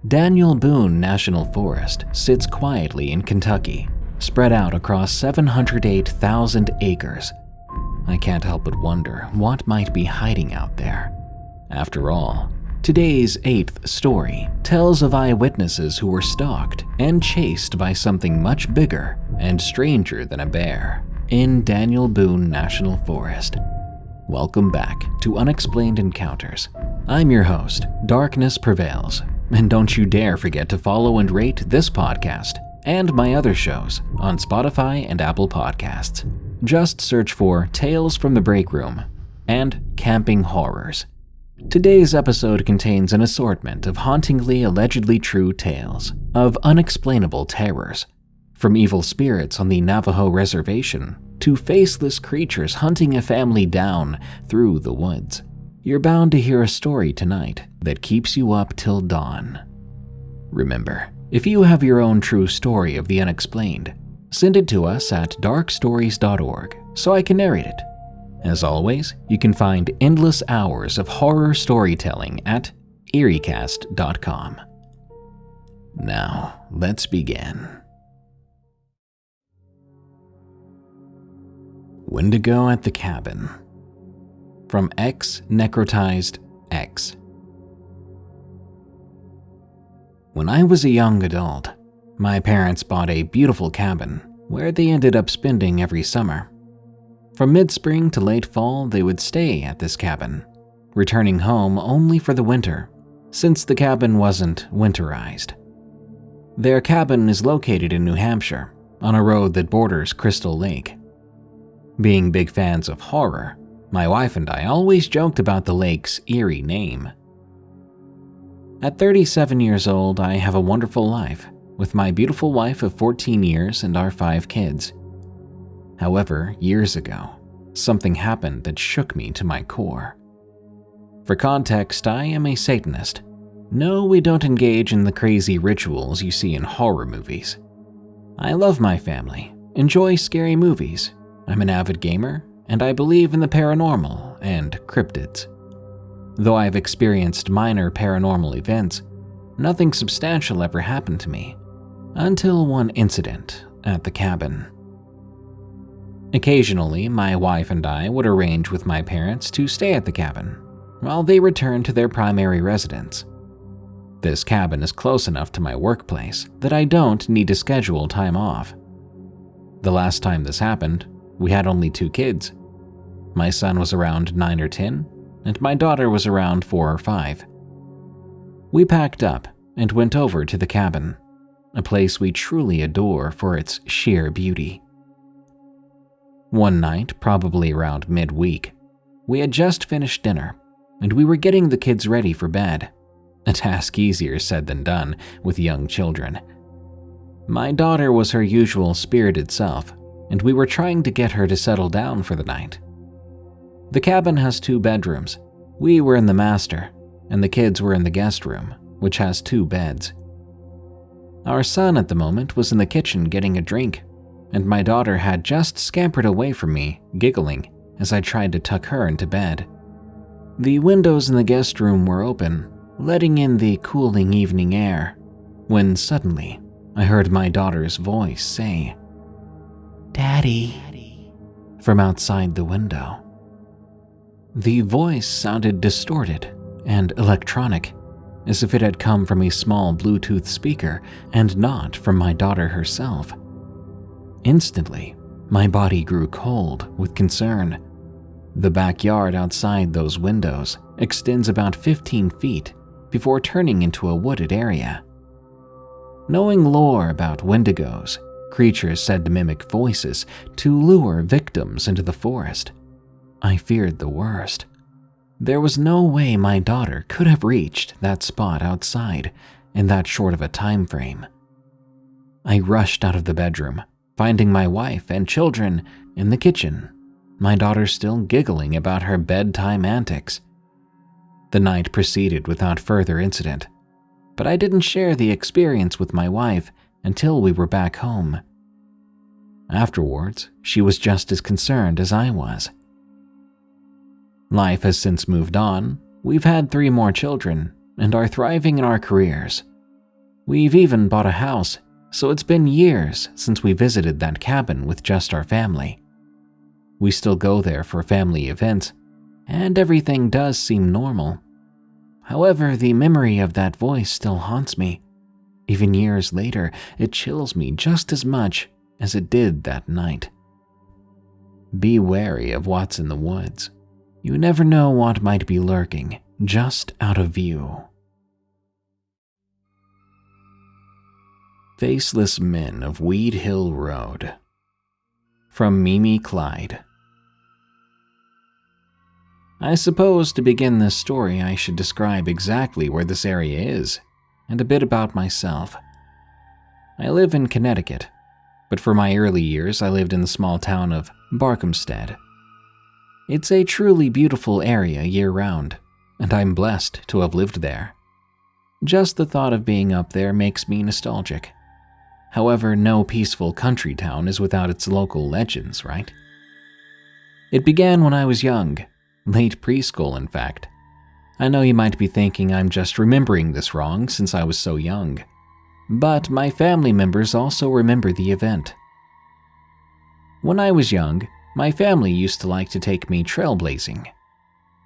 Daniel Boone National Forest sits quietly in Kentucky, spread out across 708,000 acres. I can't help but wonder what might be hiding out there. After all, today's 8th story tells of eyewitnesses who were stalked and chased by something much bigger and stranger than a bear in Daniel Boone National Forest. Welcome back to Unexplained Encounters. I'm your host, Darkness Prevails, and don't you dare forget to follow and rate this podcast and my other shows on Spotify and Apple Podcasts. Just search for Tales from the Break Room and Camping Horrors. Today's episode contains an assortment of hauntingly allegedly true tales of unexplainable terrors, from evil spirits on the Navajo Reservation to faceless creatures hunting a family down through the woods. You're bound to hear a story tonight that keeps you up till dawn. Remember, if you have your own true story of the unexplained, send it to us at darkstories.org so I can narrate it. As always, you can find endless hours of horror storytelling at eeriecast.com. Now, let's begin. Wendigo at the Cabin, from XNecrotizedX. When I was a young adult, my parents bought a beautiful cabin where they ended up spending every summer. From mid-spring to late fall, they would stay at this cabin, returning home only for the winter, since the cabin wasn't winterized. Their cabin is located in New Hampshire, on a road that borders Crystal Lake. Being big fans of horror, my wife and I always joked about the lake's eerie name. At 37 years old, I have a wonderful life, with my beautiful wife of 14 years and our 5 kids. However, years ago, something happened that shook me to my core. For context, I am a Satanist. No, we don't engage in the crazy rituals you see in horror movies. I love my family, enjoy scary movies. I'm an avid gamer, and I believe in the paranormal and cryptids. Though I've experienced minor paranormal events, nothing substantial ever happened to me, until one incident at the cabin. Occasionally, my wife and I would arrange with my parents to stay at the cabin, while they returned to their primary residence. This cabin is close enough to my workplace that I don't need to schedule time off. The last time this happened, we had only 2 kids. My son was around 9 or 10, and my daughter was around 4 or 5. We packed up and went over to the cabin, a place we truly adore for its sheer beauty. One night, probably around midweek, we had just finished dinner, and we were getting the kids ready for bed, a task easier said than done with young children. My daughter was her usual spirited self, and we were trying to get her to settle down for the night. The cabin has 2 bedrooms. We were in the master, and the kids were in the guest room, which has 2 beds. Our son at the moment was in the kitchen getting a drink, and my daughter had just scampered away from me, giggling, as I tried to tuck her into bed. The windows in the guest room were open, letting in the cooling evening air, when suddenly I heard my daughter's voice say, "Daddy," from outside the window. The voice sounded distorted and electronic, as if it had come from a small Bluetooth speaker and not from my daughter herself. Instantly, my body grew cold with concern. The backyard outside those windows extends about 15 feet before turning into a wooded area. Knowing lore about Wendigos, creatures said to mimic voices to lure victims into the forest, I feared the worst. There was no way my daughter could have reached that spot outside in that short of a time frame. I rushed out of the bedroom, finding my wife and children in the kitchen, my daughter still giggling about her bedtime antics. The night proceeded without further incident, but I didn't share the experience with my wife until we were back home. Afterwards, she was just as concerned as I was. Life has since moved on. We've had 3 more children and are thriving in our careers, We've even bought a house, so it's been years since we visited that cabin with just our family. We still go there for family events, and everything does seem normal. However, the memory of that voice still haunts me. Even years later, it chills me just as much as it did that night. Be wary of what's in the woods. You never know what might be lurking just out of view. Faceless Men of Weed Hill Road. From MimiClyde. I suppose to begin this story I should describe exactly where this area is, and a bit about myself. I live in Connecticut, but for my early years I lived in the small town of Barkhamstead. It's a truly beautiful area year-round, and I'm blessed to have lived there. Just the thought of being up there makes me nostalgic. However, no peaceful country town is without its local legends, right? It began when I was young, late preschool in fact. I know you might be thinking I'm just remembering this wrong since I was so young, but my family members also remember the event. When I was young, my family used to like to take me trailblazing.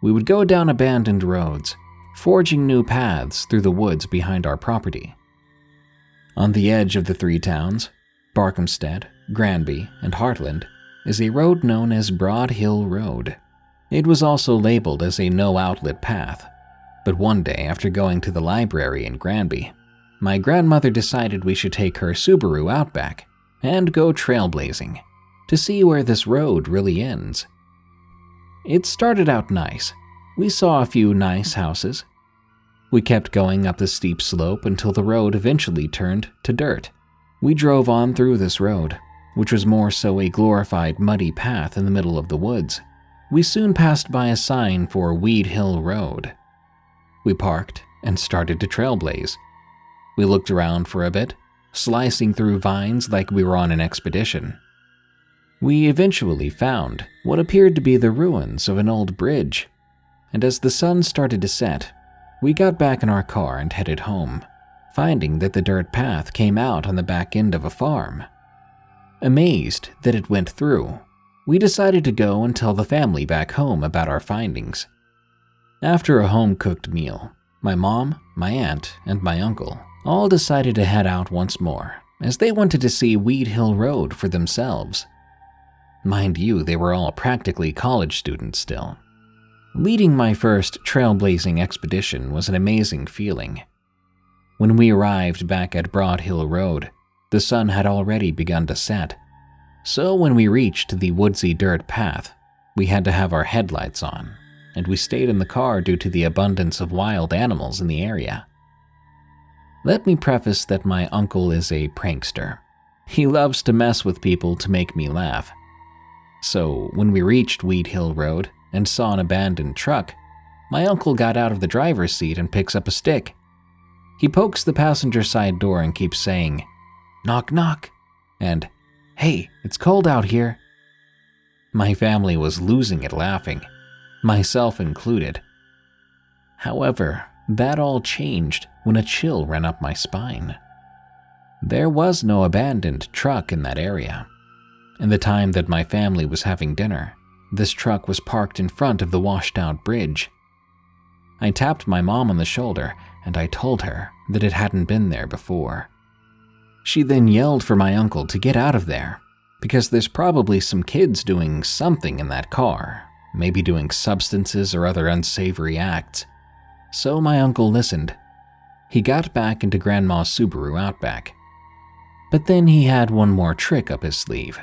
We would go down abandoned roads, forging new paths through the woods behind our property. On the edge of the three towns, Barkhamstead, Granby, and Heartland, is a road known as Broad Hill Road. It was also labeled as a no-outlet path, but one day after going to the library in Granby, my grandmother decided we should take her Subaru Outback and go trailblazing to see where this road really ends. It started out nice. We saw a few nice houses. We kept going up the steep slope until the road eventually turned to dirt. We drove on through this road, which was more so a glorified muddy path in the middle of the woods. We soon passed by a sign for Weed Hill Road. We parked and started to trailblaze. We looked around for a bit, slicing through vines like we were on an expedition. We eventually found what appeared to be the ruins of an old bridge, and as the sun started to set, we got back in our car and headed home, finding that the dirt path came out on the back end of a farm. Amazed that it went through, we decided to go and tell the family back home about our findings. After a home-cooked meal, my mom, my aunt, and my uncle all decided to head out once more, as they wanted to see Weed Hill Road for themselves. Mind you, they were all practically college students still. Leading my first trailblazing expedition was an amazing feeling. When we arrived back at Broad Hill Road, the sun had already begun to set. So when we reached the woodsy dirt path, we had to have our headlights on, and we stayed in the car due to the abundance of wild animals in the area. Let me preface that my uncle is a prankster. He loves to mess with people to make me laugh. So when we reached Weed Hill Road and saw an abandoned truck, my uncle got out of the driver's seat and picks up a stick. He pokes the passenger side door and keeps saying, "Knock, knock," and "Hey, it's cold out here." My family was losing it laughing, myself included. However, that all changed when a chill ran up my spine. There was no abandoned truck in that area. In the time that my family was having dinner, this truck was parked in front of the washed-out bridge. I tapped my mom on the shoulder and I told her that it hadn't been there before. She then yelled for my uncle to get out of there, because there's probably some kids doing something in that car, maybe doing substances or other unsavory acts. So my uncle listened. He got back into Grandma's Subaru Outback. But then he had one more trick up his sleeve.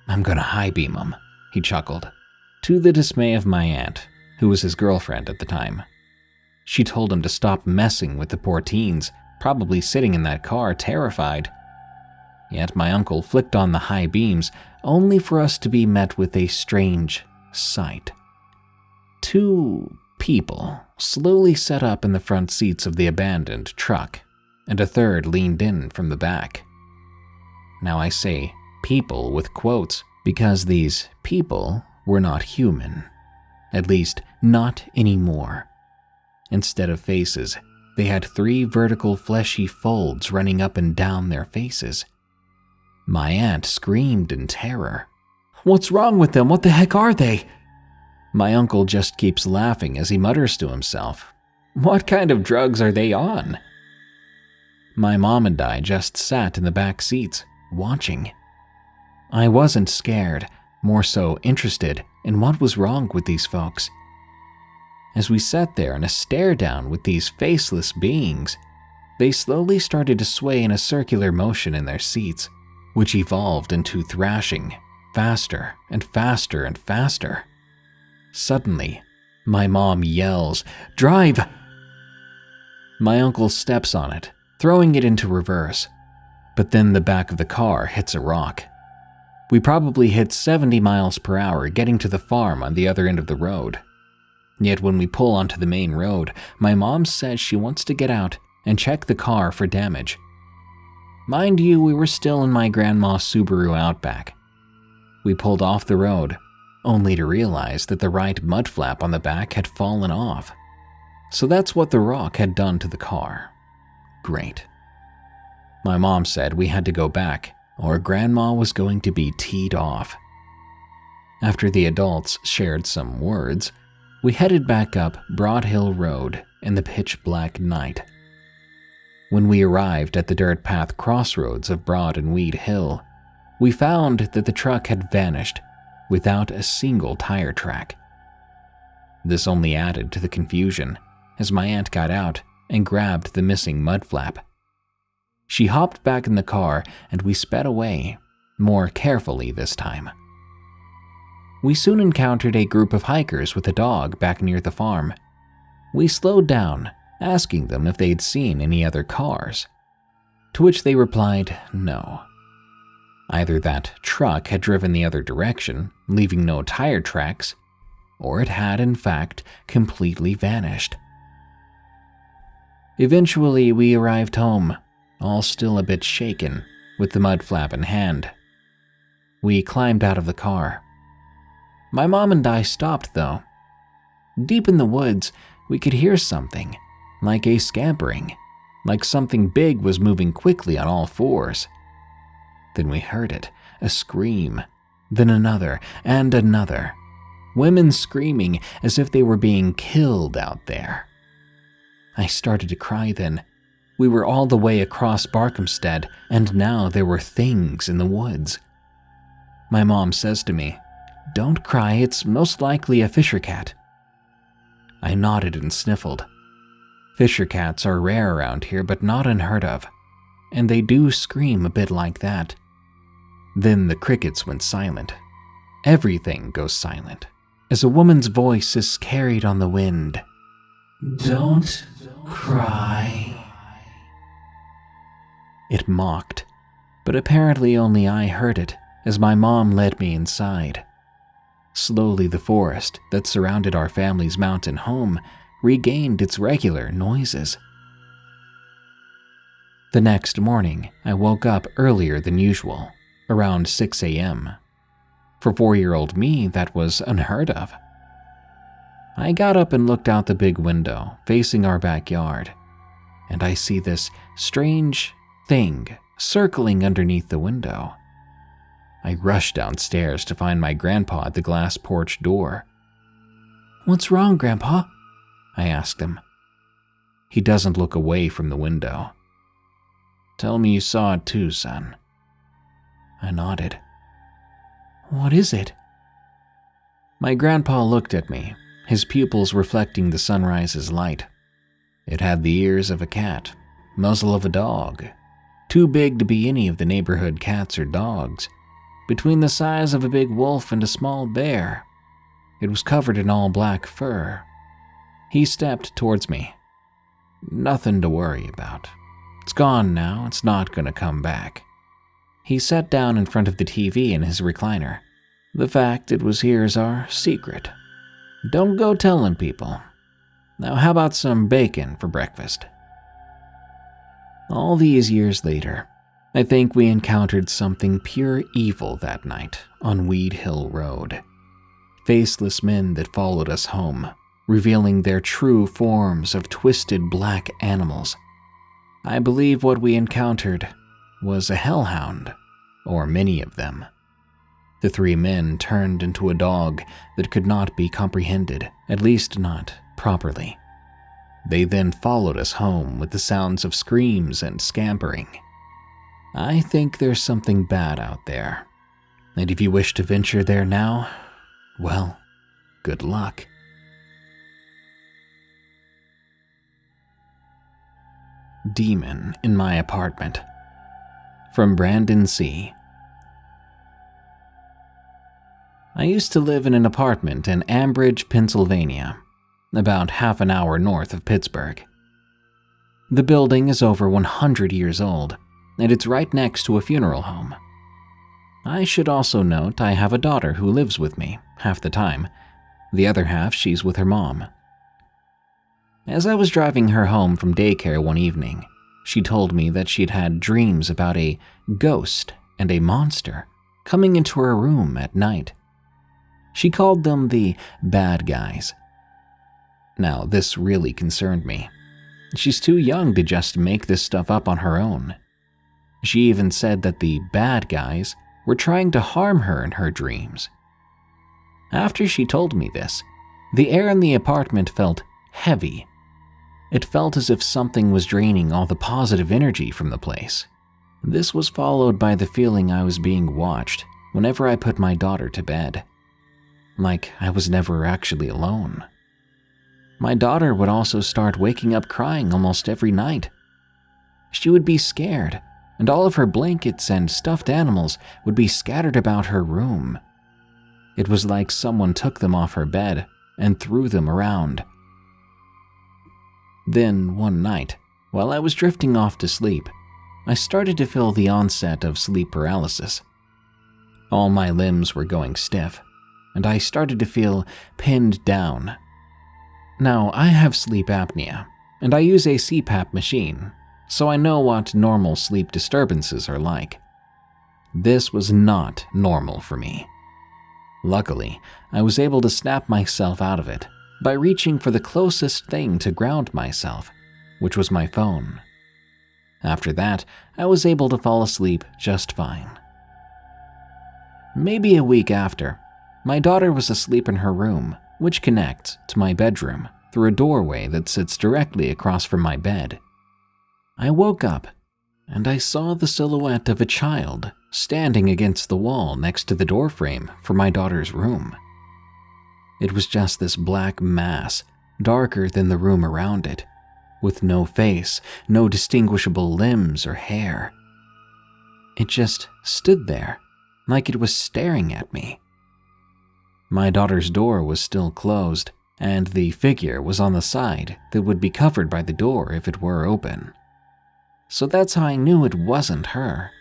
"I'm gonna high beam him," he chuckled, to the dismay of my aunt, who was his girlfriend at the time. She told him to stop messing with the poor teens, probably sitting in that car terrified. Yet my uncle flicked on the high beams, only for us to be met with a strange sight. Two people slowly set up in the front seats of the abandoned truck, and a third leaned in from the back. Now I say people with quotes because these people were not human. At least, not anymore. Instead of faces, They had 3 vertical fleshy folds running up and down their faces. My aunt screamed in terror. "What's wrong with them? What the heck are they?" My uncle just keeps laughing as he mutters to himself, "What kind of drugs are they on?" My mom and I just sat in the back seats, watching. I wasn't scared, more so interested in what was wrong with these folks. As we sat there in a stare down with these faceless beings, they slowly started to sway in a circular motion in their seats, which evolved into thrashing, faster and faster and faster. Suddenly, my mom yells, "Drive!" My uncle steps on it, throwing it into reverse, but then the back of the car hits a rock. We probably hit 70 miles per hour getting to the farm on the other end of the road. Yet when we pull onto the main road, my mom says she wants to get out and check the car for damage. Mind you, we were still in my grandma's Subaru Outback. We pulled off the road, only to realize that the right mud flap on the back had fallen off. So that's what the rock had done to the car. Great. My mom said we had to go back, or Grandma was going to be teed off. After the adults shared some words, we headed back up Broad Hill Road in the pitch-black night. When we arrived at the dirt path crossroads of Broad and Weed Hill, we found that the truck had vanished without a single tire track. This only added to the confusion as my aunt got out and grabbed the missing mud flap. She hopped back in the car and we sped away, more carefully this time. We soon encountered a group of hikers with a dog back near the farm. We slowed down, asking them if they'd seen any other cars, to which they replied no. Either that truck had driven the other direction, leaving no tire tracks, or it had in fact completely vanished. Eventually we arrived home, all still a bit shaken, with the mud flap in hand. We climbed out of the car. My mom and I stopped though. Deep in the woods, we could hear something, like a scampering, like something big was moving quickly on all fours. Then we heard it, a scream, then another and another. Women screaming as if they were being killed out there. I started to cry then. We were all the way across Barkhamstead, and now there were things in the woods. My mom says to me, "Don't cry, it's most likely a fisher cat." I nodded and sniffled. Fisher cats are rare around here, but not unheard of, and they do scream a bit like that. Then the crickets went silent. Everything goes silent, as a woman's voice is carried on the wind. "Don't cry." It mocked, but apparently only I heard it as my mom led me inside. Slowly the forest that surrounded our family's mountain home regained its regular noises. The next morning, I woke up earlier than usual, around 6 a.m. For 4-year-old me, that was unheard of. I got up and looked out the big window facing our backyard, and I see this strange thing circling underneath the window. I rushed downstairs to find my grandpa at the glass porch door. "What's wrong, Grandpa?" I asked him. He doesn't look away from the window. "Tell me you saw it too, son." I nodded. "What is it?" My grandpa looked at me, his pupils reflecting the sunrise's light. It had the ears of a cat, muzzle of a dog, too big to be any of the neighborhood cats or dogs, between the size of a big wolf and a small bear. It was covered in all black fur. He stepped towards me. "Nothing to worry about. It's gone now, it's not gonna come back." He sat down in front of the TV in his recliner. "The fact it was here's our secret. Don't go telling people. Now how about some bacon for breakfast?" All these years later, I think we encountered something pure evil that night on Weed Hill Road. Faceless men that followed us home, revealing their true forms of twisted black animals. I believe what we encountered was a hellhound, or many of them. The three men turned into a dog that could not be comprehended, at least not properly. They then followed us home with the sounds of screams and scampering. I think there's something bad out there, and if you wish to venture there now, well, good luck. Demon in my apartment. From Brandon C. I used to live in an apartment in Ambridge, Pennsylvania, about half an hour north of Pittsburgh. The building is over 100 years old, and it's right next to a funeral home. I should also note I have a daughter who lives with me half the time. The other half she's with her mom. As I was driving her home from daycare one evening, she told me that she'd had dreams about a ghost and a monster coming into her room at night. She called them the bad guys. Now, this really concerned me. She's too young to just make this stuff up on her own. She even said that the bad guys were trying to harm her in her dreams. After she told me this, the air in the apartment felt heavy. It felt as if something was draining all the positive energy from the place. This was followed by the feeling I was being watched whenever I put my daughter to bed. Like I was never actually alone. My daughter would also start waking up crying almost every night. She would be scared, and all of her blankets and stuffed animals would be scattered about her room. It was like someone took them off her bed and threw them around. Then, one night, while I was drifting off to sleep, I started to feel the onset of sleep paralysis. All my limbs were going stiff, and I started to feel pinned down. Now, I have sleep apnea, and I use a CPAP machine, so I know what normal sleep disturbances are like. This was not normal for me. Luckily, I was able to snap myself out of it by reaching for the closest thing to ground myself, which was my phone. After that, I was able to fall asleep just fine. Maybe a week after, my daughter was asleep in her room, which connects to my bedroom through a doorway that sits directly across from my bed. I woke up, and I saw the silhouette of a child standing against the wall next to the doorframe for my daughter's room. It was just this black mass, darker than the room around it, with no face, no distinguishable limbs or hair. It just stood there, like it was staring at me. My daughter's door was still closed, and the figure was on the side that would be covered by the door if it were open. So that's how I knew it wasn't her.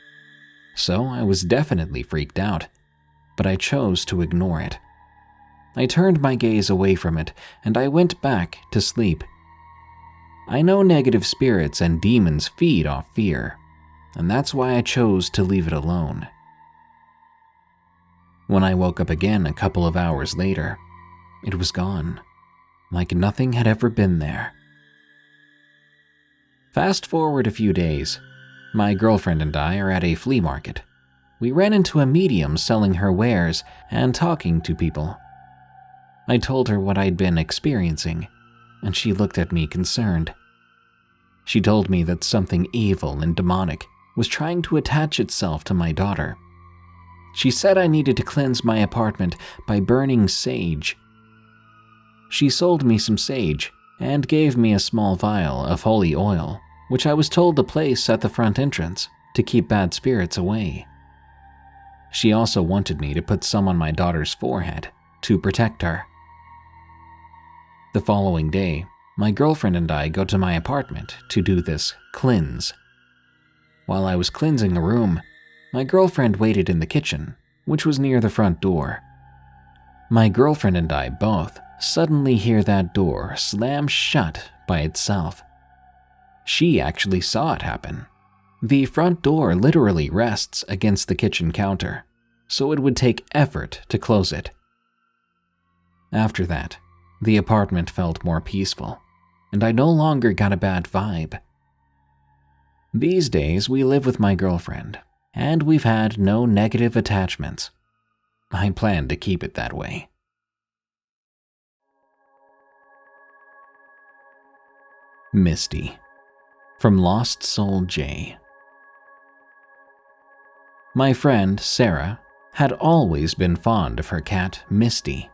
So I was definitely freaked out, but I chose to ignore it. I turned my gaze away from it, and I went back to sleep. I know negative spirits and demons feed off fear, and that's why I chose to leave it alone. When I woke up again a couple of hours later, it was gone, like nothing had ever been there. Fast forward a few days, my girlfriend and I are at a flea market. We ran into a medium selling her wares and talking to people. I told her what I'd been experiencing, and she looked at me concerned. She told me that something evil and demonic was trying to attach itself to my daughter. She said I needed to cleanse my apartment by burning sage. She sold me some sage and gave me a small vial of holy oil, which I was told to place at the front entrance to keep bad spirits away. She also wanted me to put some on my daughter's forehead to protect her. The following day, my girlfriend and I go to my apartment to do this cleanse. While I was cleansing a room, my girlfriend waited in the kitchen, which was near the front door. My girlfriend and I both suddenly hear that door slam shut by itself. She actually saw it happen. The front door literally rests against the kitchen counter, so it would take effort to close it. After that, The apartment felt more peaceful, and I no longer got a bad vibe. These days, we live with my girlfriend, and we've had no negative attachments. I plan to keep it that way. Misty, from LostsoulJay. My friend, Sarah, had always been fond of her cat, Misty.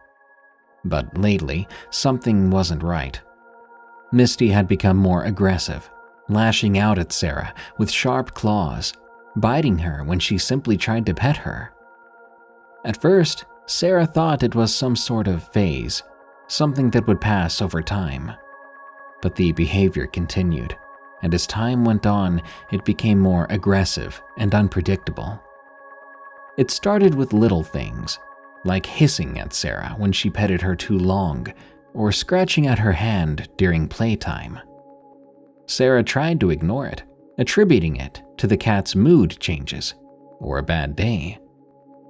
But lately, something wasn't right. Misty had become more aggressive, lashing out at Sarah with sharp claws, biting her when she simply tried to pet her. At first, Sarah thought it was some sort of phase, something that would pass over time. But the behavior continued, and as time went on, it became more aggressive and unpredictable. It started with little things, like hissing at Sarah when she petted her too long, or scratching at her hand during playtime. Sarah tried to ignore it, attributing it to the cat's mood changes or a bad day.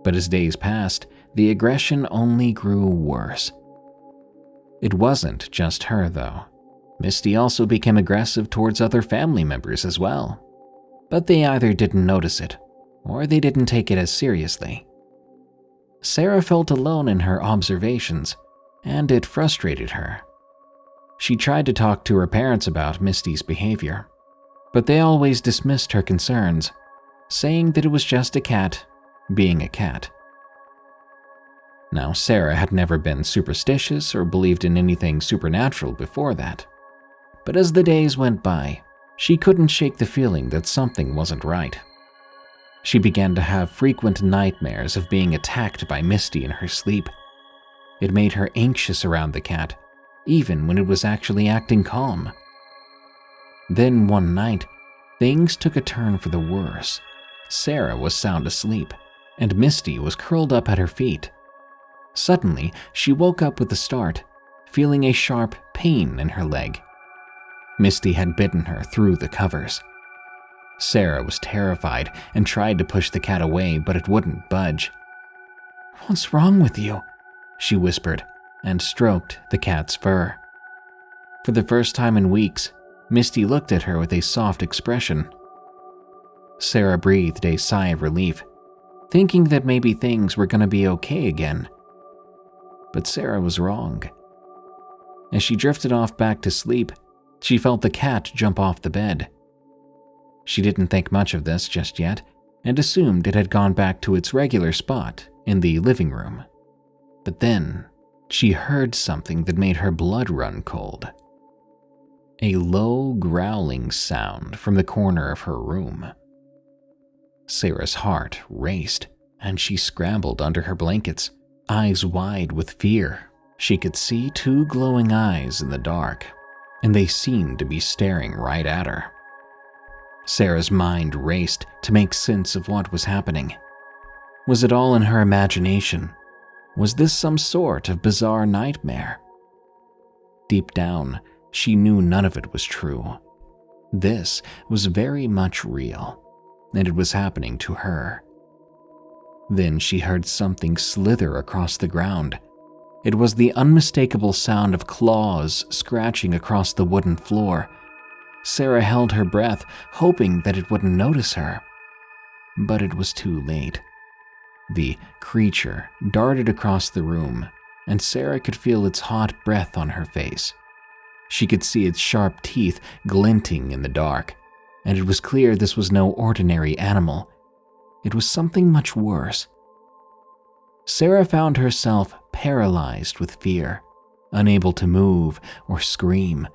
But as days passed, the aggression only grew worse. It wasn't just her, though. Misty also became aggressive towards other family members as well. But they either didn't notice it, or they didn't take it as seriously. Sarah felt alone in her observations, and it frustrated her. She tried to talk to her parents about Misty's behavior, but they always dismissed her concerns, saying that it was just a cat being a cat. Now, Sarah had never been superstitious or believed in anything supernatural before that, but as the days went by, she couldn't shake the feeling that something wasn't right. She began to have frequent nightmares of being attacked by Misty in her sleep. It made her anxious around the cat, even when it was actually acting calm. Then one night, things took a turn for the worse. Sarah was sound asleep, and Misty was curled up at her feet. Suddenly, she woke up with a start, feeling a sharp pain in her leg. Misty had bitten her through the covers. Sarah was terrified and tried to push the cat away, but it wouldn't budge. "What's wrong with you?" she whispered, and stroked the cat's fur. For the first time in weeks, Misty looked at her with a soft expression. Sarah breathed a sigh of relief, thinking that maybe things were going to be okay again. But Sarah was wrong. As she drifted off back to sleep, she felt the cat jump off the bed. She didn't think much of this just yet, and assumed it had gone back to its regular spot in the living room. But then, she heard something that made her blood run cold. A low growling sound from the corner of her room. Sarah's heart raced, and she scrambled under her blankets, eyes wide with fear. She could see two glowing eyes in the dark, and they seemed to be staring right at her. Sarah's mind raced to make sense of what was happening. Was it all in her imagination? Was this some sort of bizarre nightmare? Deep down, she knew none of it was true. This was very much real, and it was happening to her. Then she heard something slither across the ground. It was the unmistakable sound of claws scratching across the wooden floor. Sarah held her breath, hoping that it wouldn't notice her. But it was too late. The creature darted across the room, and Sarah could feel its hot breath on her face. She could see its sharp teeth glinting in the dark, and it was clear this was no ordinary animal. It was something much worse. Sarah found herself paralyzed with fear, unable to move or scream.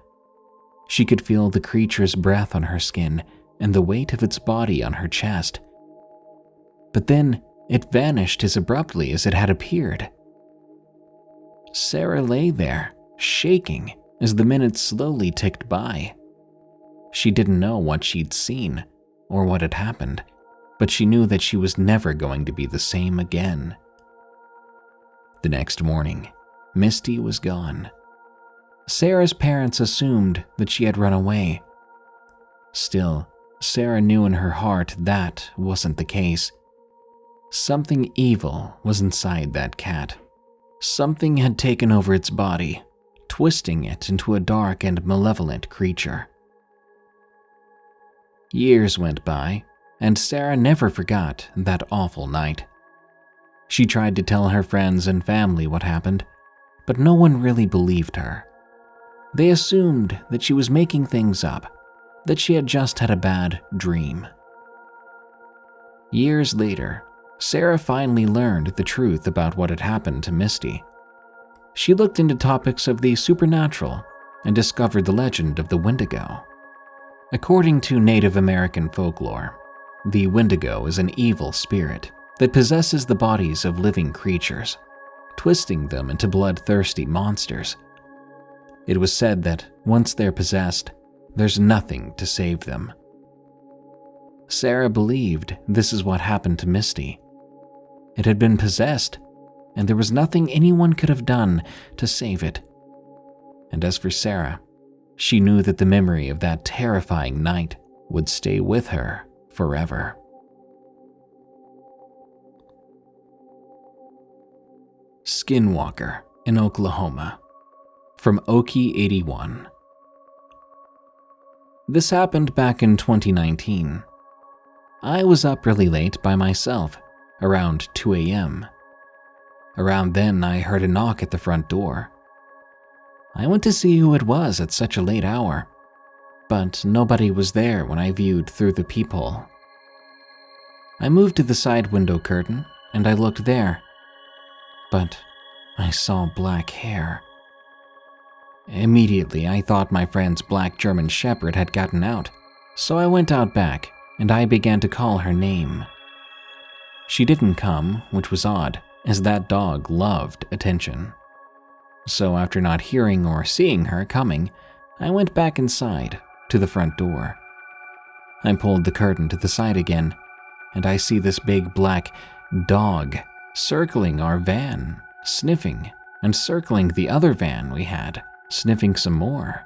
She could feel the creature's breath on her skin and the weight of its body on her chest. But then it vanished as abruptly as it had appeared. Sarah lay there, shaking as the minutes slowly ticked by. She didn't know what she'd seen or what had happened, but she knew that she was never going to be the same again. The next morning, Misty was gone. Sarah's parents assumed that she had run away. Still, Sarah knew in her heart that wasn't the case. Something evil was inside that cat. Something had taken over its body, twisting it into a dark and malevolent creature. Years went by, and Sarah never forgot that awful night. She tried to tell her friends and family what happened, but no one really believed her. They assumed that she was making things up, that she had just had a bad dream. Years later, Sarah finally learned the truth about what had happened to Misty. She looked into topics of the supernatural and discovered the legend of the Wendigo. According to Native American folklore, the Wendigo is an evil spirit that possesses the bodies of living creatures, twisting them into bloodthirsty monsters. It was said that once they're possessed, there's nothing to save them. Sarah believed this is what happened to Misty. It had been possessed, and there was nothing anyone could have done to save it. And as for Sarah, she knew that the memory of that terrifying night would stay with her forever. Skinwalker in Oklahoma, from Okie81. This happened back in 2019. I was up really late by myself, around 2 a.m. Around then, I heard a knock at the front door. I went to see who it was at such a late hour, but nobody was there when I viewed through the peephole. I moved to the side window curtain, and I looked there, but I saw black hair. Immediately, I thought my friend's black German Shepherd had gotten out, so I went out back and I began to call her name. She didn't come, which was odd, as that dog loved attention. So after not hearing or seeing her coming, I went back inside to the front door. I pulled the curtain to the side again, and I see this big black dog circling our van, sniffing, and circling the other van we had, sniffing some more.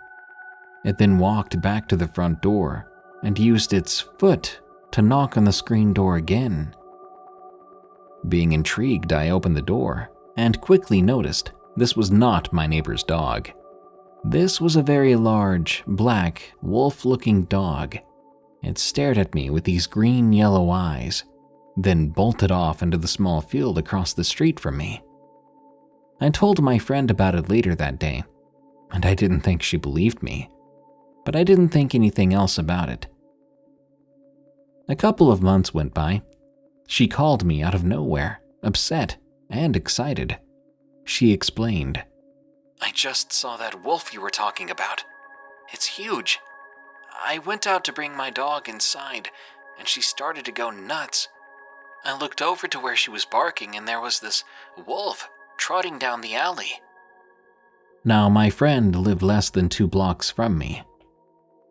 It then walked back to the front door and used its foot to knock on the screen door again. Being intrigued, I opened the door and quickly noticed this was not my neighbor's dog. This was a very large, black, wolf-looking dog. It stared at me with these green-yellow eyes, then bolted off into the small field across the street from me. I told my friend about it later that day, and I didn't think she believed me, but I didn't think anything else about it. A couple of months went by. She called me out of nowhere, upset and excited. She explained, "I just saw that wolf you were talking about. It's huge. I went out to bring my dog inside, and she started to go nuts. I looked over to where she was barking, and there was this wolf trotting down the alley." Now, my friend lived less than 2 blocks from me.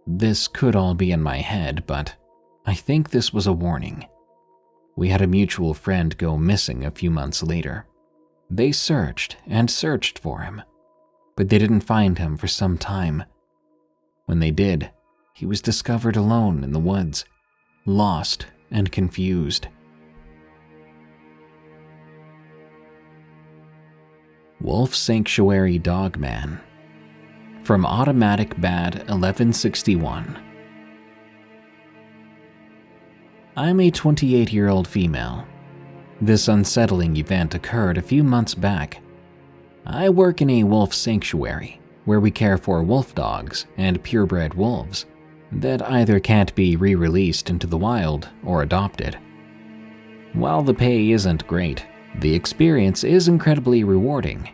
This could all be in my head, but I think this was a warning. We had a mutual friend go missing a few months later. They searched and searched for him, but they didn't find him for some time. When they did, he was discovered alone in the woods, lost and confused. Wolf Sanctuary Dogman, from Automatic Bad 1161. I'm a 28-year-old female. This unsettling event occurred a few months back. I work in a wolf sanctuary where we care for wolf dogs and purebred wolves that either can't be re-released into the wild or adopted. While the pay isn't great, the experience is incredibly rewarding.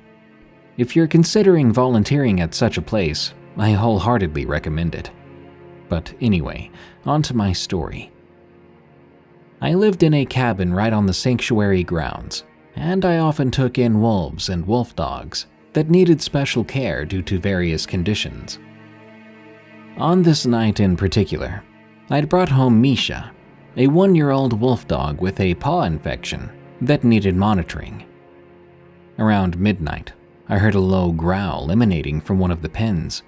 If you're considering volunteering at such a place, I wholeheartedly recommend it. But anyway, on to my story. I lived in a cabin right on the sanctuary grounds, and I often took in wolves and wolf dogs that needed special care due to various conditions. On this night in particular, I'd brought home Misha, a 1-year-old wolf dog with a paw infection that needed monitoring. Around midnight, I heard a low growl emanating from one of the pens.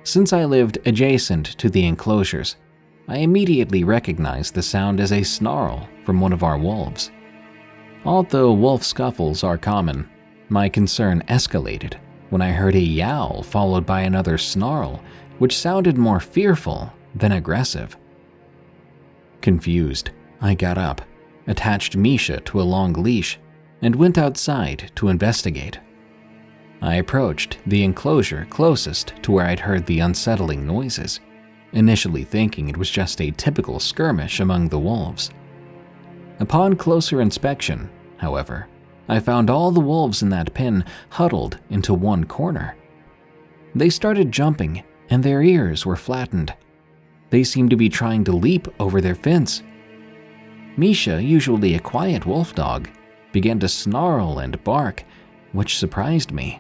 Since I lived adjacent to the enclosures, I immediately recognized the sound as a snarl from one of our wolves. Although wolf scuffles are common, my concern escalated when I heard a yowl followed by another snarl, which sounded more fearful than aggressive. Confused, I got up, attached Misha to a long leash, and went outside to investigate. I approached the enclosure closest to where I'd heard the unsettling noises, initially thinking it was just a typical skirmish among the wolves. Upon closer inspection, however, I found all the wolves in that pen huddled into one corner. They started jumping, and their ears were flattened. They seemed to be trying to leap over their fence. Misha, usually a quiet wolf dog, began to snarl and bark, which surprised me.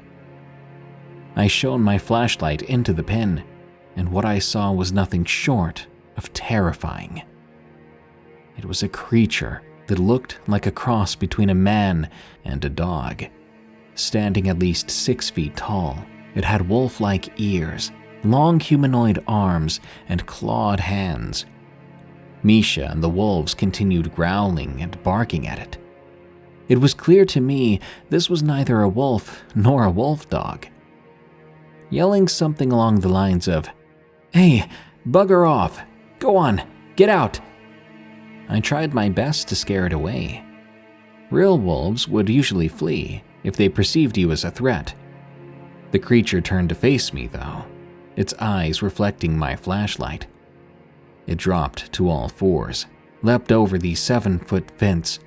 I shone my flashlight into the pen, and what I saw was nothing short of terrifying. It was a creature that looked like a cross between a man and a dog. Standing at least 6 feet tall, it had wolf-like ears, long humanoid arms, and clawed hands. Misha and the wolves continued growling and barking at it. It was clear to me this was neither a wolf nor a wolf dog. Yelling something along the lines of, "Hey, bugger off! Go on, get out!" I tried my best to scare it away. Real wolves would usually flee if they perceived you as a threat. The creature turned to face me, though, its eyes reflecting my flashlight. It dropped to all fours, leapt over the 7-foot fence,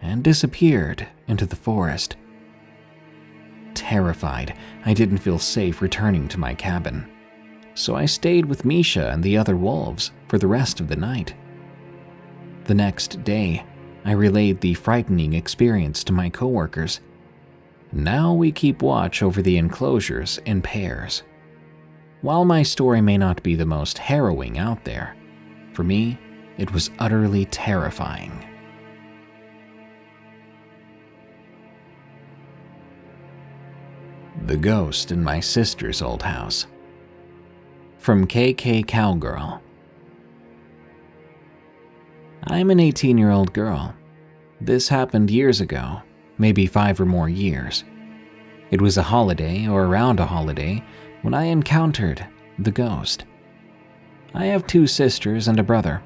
and disappeared into the forest. Terrified, I didn't feel safe returning to my cabin, so I stayed with Misha and the other wolves for the rest of the night. The next day, I relayed the frightening experience to my coworkers. Now we keep watch over the enclosures in pairs. While my story may not be the most harrowing out there, for me, it was utterly terrifying. The ghost in my sister's old house. From kkcowgirl. I'm an 18-year-old girl. This happened years ago, maybe 5 or more years. It was a holiday or around a holiday when I encountered the ghost. I have 2 sisters and a brother,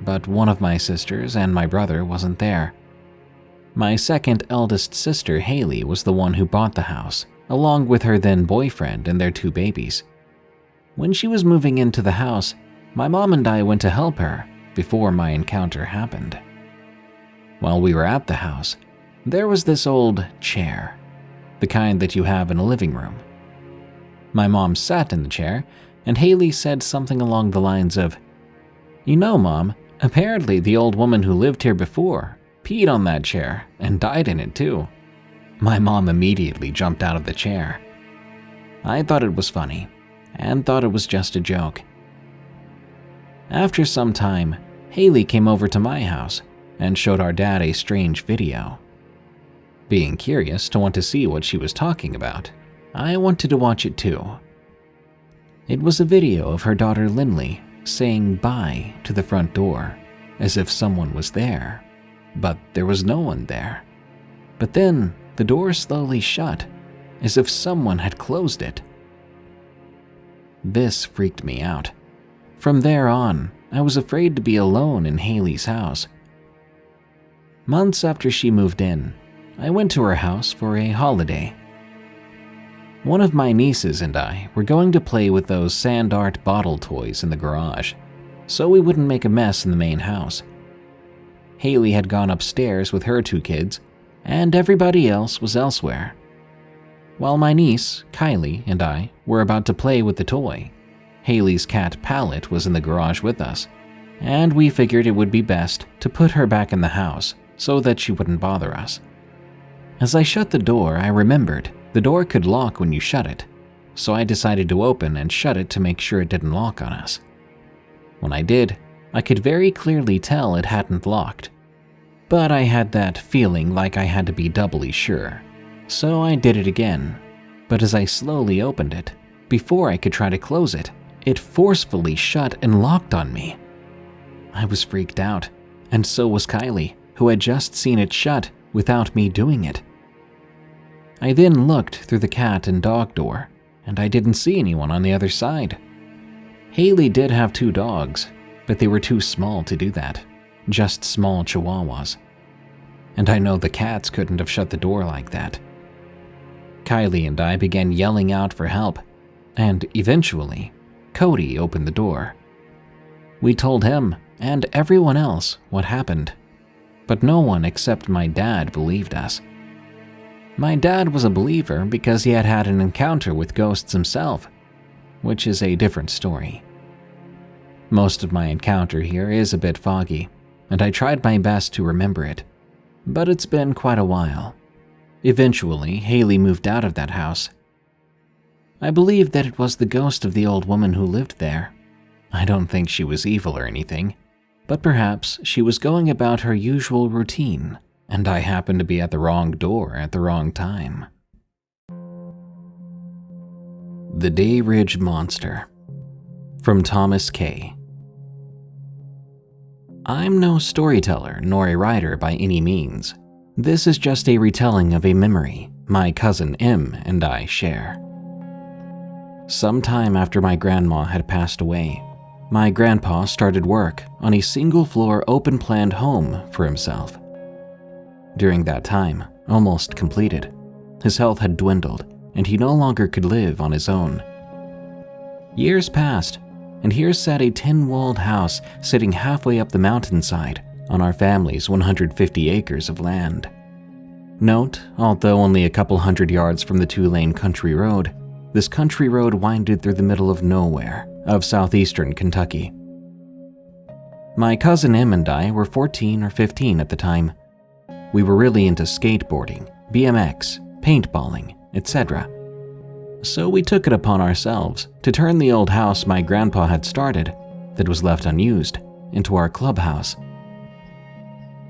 but one of my sisters and my brother wasn't there. My second eldest sister, Haley, was the one who bought the house, along with her then boyfriend and their 2 babies. When she was moving into the house, my mom and I went to help her before my encounter happened. While we were at the house, there was this old chair, the kind that you have in a living room. My mom sat in the chair, and Haley said something along the lines of, "You know, Mom, apparently the old woman who lived here before peed on that chair and died in it too." My mom immediately jumped out of the chair. I thought it was funny, and thought it was just a joke. After some time, Haley came over to my house and showed our dad a strange video. Being curious to want to see what she was talking about, I wanted to watch it too. It was a video of her daughter Lindley saying bye to the front door, as if someone was there, but there was no one there. But then the door slowly shut, as if someone had closed it. This freaked me out. From there on, I was afraid to be alone in Haley's house. Months after she moved in, I went to her house for a holiday. One of my nieces and I were going to play with those sand art bottle toys in the garage, so we wouldn't make a mess in the main house. Haley had gone upstairs with her 2 kids, and everybody else was elsewhere. While my niece, Kylie, and I were about to play with the toy, Haley's cat Pallet was in the garage with us, and we figured it would be best to put her back in the house so that she wouldn't bother us. As I shut the door, I remembered the door could lock when you shut it, so I decided to open and shut it to make sure it didn't lock on us. When I did, I could very clearly tell it hadn't locked, but I had that feeling like I had to be doubly sure, so I did it again. But as I slowly opened it, before I could try to close it, it forcefully shut and locked on me. I was freaked out, and so was Kylie, who had just seen it shut without me doing it. I then looked through the cat and dog door, and I didn't see anyone on the other side. Haley did have 2 dogs, but they were too small to do that, just small chihuahuas. And I know the cats couldn't have shut the door like that. Kylie and I began yelling out for help, and eventually, Cody opened the door. We told him and everyone else what happened, but no one except my dad believed us. My dad was a believer because he had had an encounter with ghosts himself, which is a different story. Most of my encounter here is a bit foggy, and I tried my best to remember it, but it's been quite a while. Eventually, Haley moved out of that house. I believe that it was the ghost of the old woman who lived there. I don't think she was evil or anything, but perhaps she was going about her usual routine, and I happened to be at the wrong door at the wrong time. The Dayridge Monster, from Thomas K. I'm no storyteller nor a writer by any means. This is just a retelling of a memory my cousin M and I share. Sometime after my grandma had passed away, my grandpa started work on a single-floor open-planned home for himself. During that time, almost completed, his health had dwindled and he no longer could live on his own. Years passed, and here sat a tin-walled house sitting halfway up the mountainside on our family's 150 acres of land. Note, although only a couple hundred yards from the 2-lane country road, this country road winded through the middle of nowhere of southeastern Kentucky. My cousin Em and I were 14 or 15 at the time. We were really into skateboarding, BMX, paintballing, etc. So we took it upon ourselves to turn the old house my grandpa had started, that was left unused, into our clubhouse.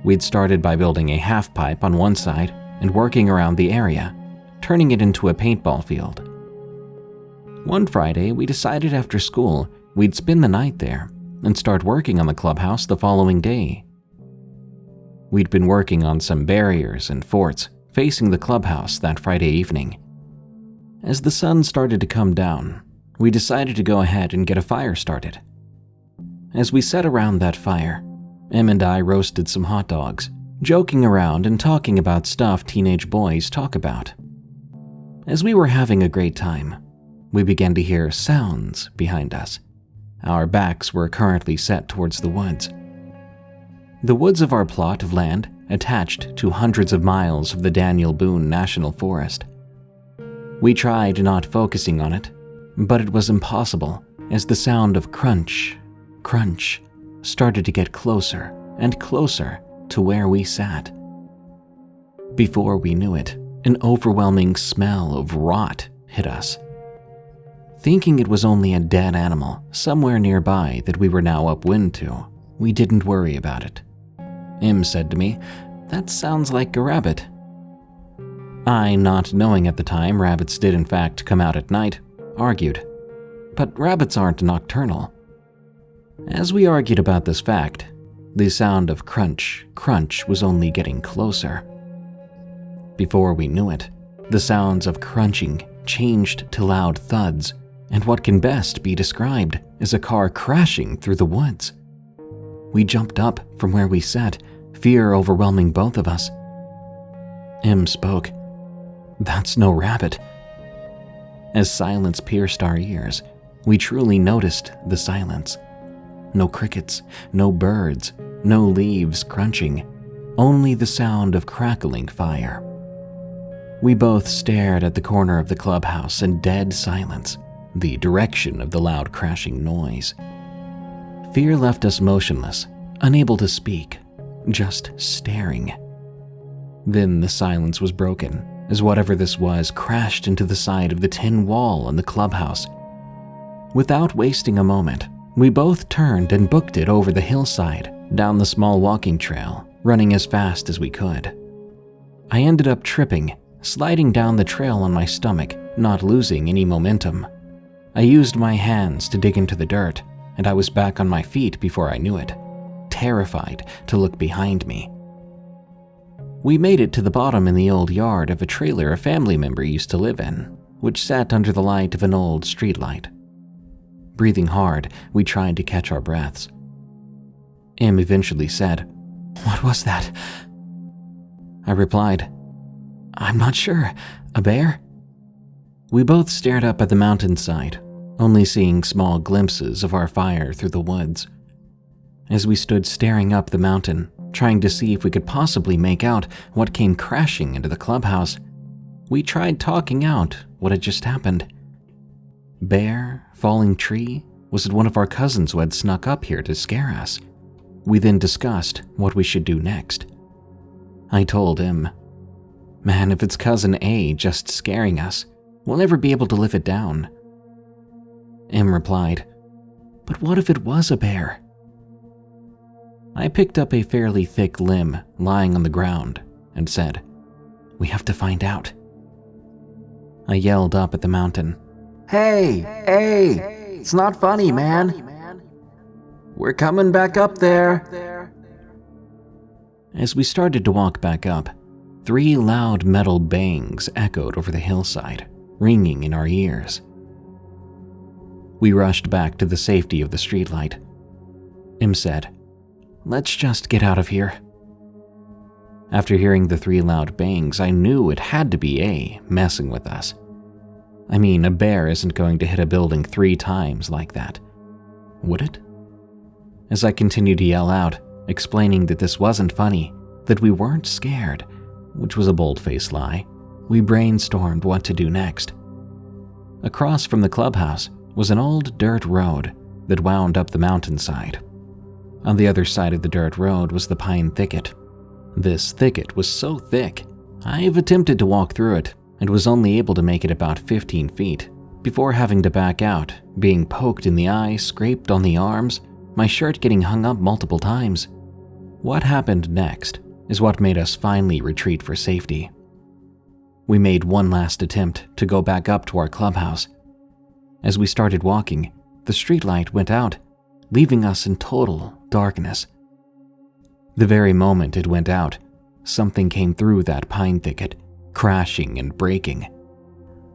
We'd started by building a half pipe on one side and working around the area, turning it into a paintball field. One Friday, we decided after school we'd spend the night there and start working on the clubhouse the following day. We'd been working on some barriers and forts facing the clubhouse that Friday evening. As the sun started to come down, we decided to go ahead and get a fire started. As we sat around that fire, Em and I roasted some hot dogs, joking around and talking about stuff teenage boys talk about. As we were having a great time, we began to hear sounds behind us. Our backs were currently set towards the woods. The woods of our plot of land attached to hundreds of miles of the Daniel Boone National Forest. We tried not focusing on it, but it was impossible as the sound of crunch, crunch started to get closer and closer to where we sat. Before we knew it, an overwhelming smell of rot hit us. Thinking it was only a dead animal somewhere nearby that we were now upwind to, we didn't worry about it. Em said to me, "That sounds like a rabbit." I, not knowing at the time rabbits did in fact come out at night, argued, "But rabbits aren't nocturnal." As we argued about this fact, the sound of crunch, crunch was only getting closer. Before we knew it, the sounds of crunching changed to loud thuds and what can best be described as a car crashing through the woods. We jumped up from where we sat, fear overwhelming both of us. Em spoke. "That's no rabbit." As silence pierced our ears, we truly noticed the silence. No crickets, no birds, no leaves crunching, only the sound of crackling fire. We both stared at the corner of the clubhouse in dead silence, the direction of the loud crashing noise. Fear left us motionless, unable to speak, just staring. Then the silence was broken as whatever this was crashed into the side of the tin wall in the clubhouse. Without wasting a moment, we both turned and booked it over the hillside, down the small walking trail, running as fast as we could. I ended up tripping, sliding down the trail on my stomach, not losing any momentum. I used my hands to dig into the dirt, and I was back on my feet before I knew it, terrified to look behind me. We made it to the bottom in the old yard of a trailer a family member used to live in, which sat under the light of an old streetlight. Breathing hard, we tried to catch our breaths. Em eventually said, "What was that?" I replied, "I'm not sure. A bear?" We both stared up at the mountainside, only seeing small glimpses of our fire through the woods. As we stood staring up the mountain, trying to see if we could possibly make out what came crashing into the clubhouse, we tried talking out what had just happened. Bear? Falling tree? Was it one of our cousins who had snuck up here to scare us? We then discussed what we should do next. I told him, "Man, if it's Cousin A just scaring us, we'll never be able to live it down." Em replied, "But what if it was a bear?" I picked up a fairly thick limb lying on the ground and said, "We have to find out." I yelled up at the mountain, "Hey, it's not funny, man. We're coming back up there." As we started to walk back up, 3 loud metal bangs echoed over the hillside, ringing in our ears. We rushed back to the safety of the streetlight. Em said, "Let's just get out of here." After hearing the 3 loud bangs, I knew it had to be A messing with us. I mean, a bear isn't going to hit a building 3 times like that, would it? As I continued to yell out, explaining that this wasn't funny, that we weren't scared, which was a bold-faced lie, we brainstormed what to do next. Across from the clubhouse was an old dirt road that wound up the mountainside. On the other side of the dirt road was the pine thicket. This thicket was so thick, I've attempted to walk through it and was only able to make it about 15 feet before having to back out, being poked in the eye, scraped on the arms, my shirt getting hung up multiple times. What happened next is what made us finally retreat for safety. We made one last attempt to go back up to our clubhouse. As we started walking, the streetlight went out, leaving us in total darkness. The very moment it went out, something came through that pine thicket, crashing and breaking.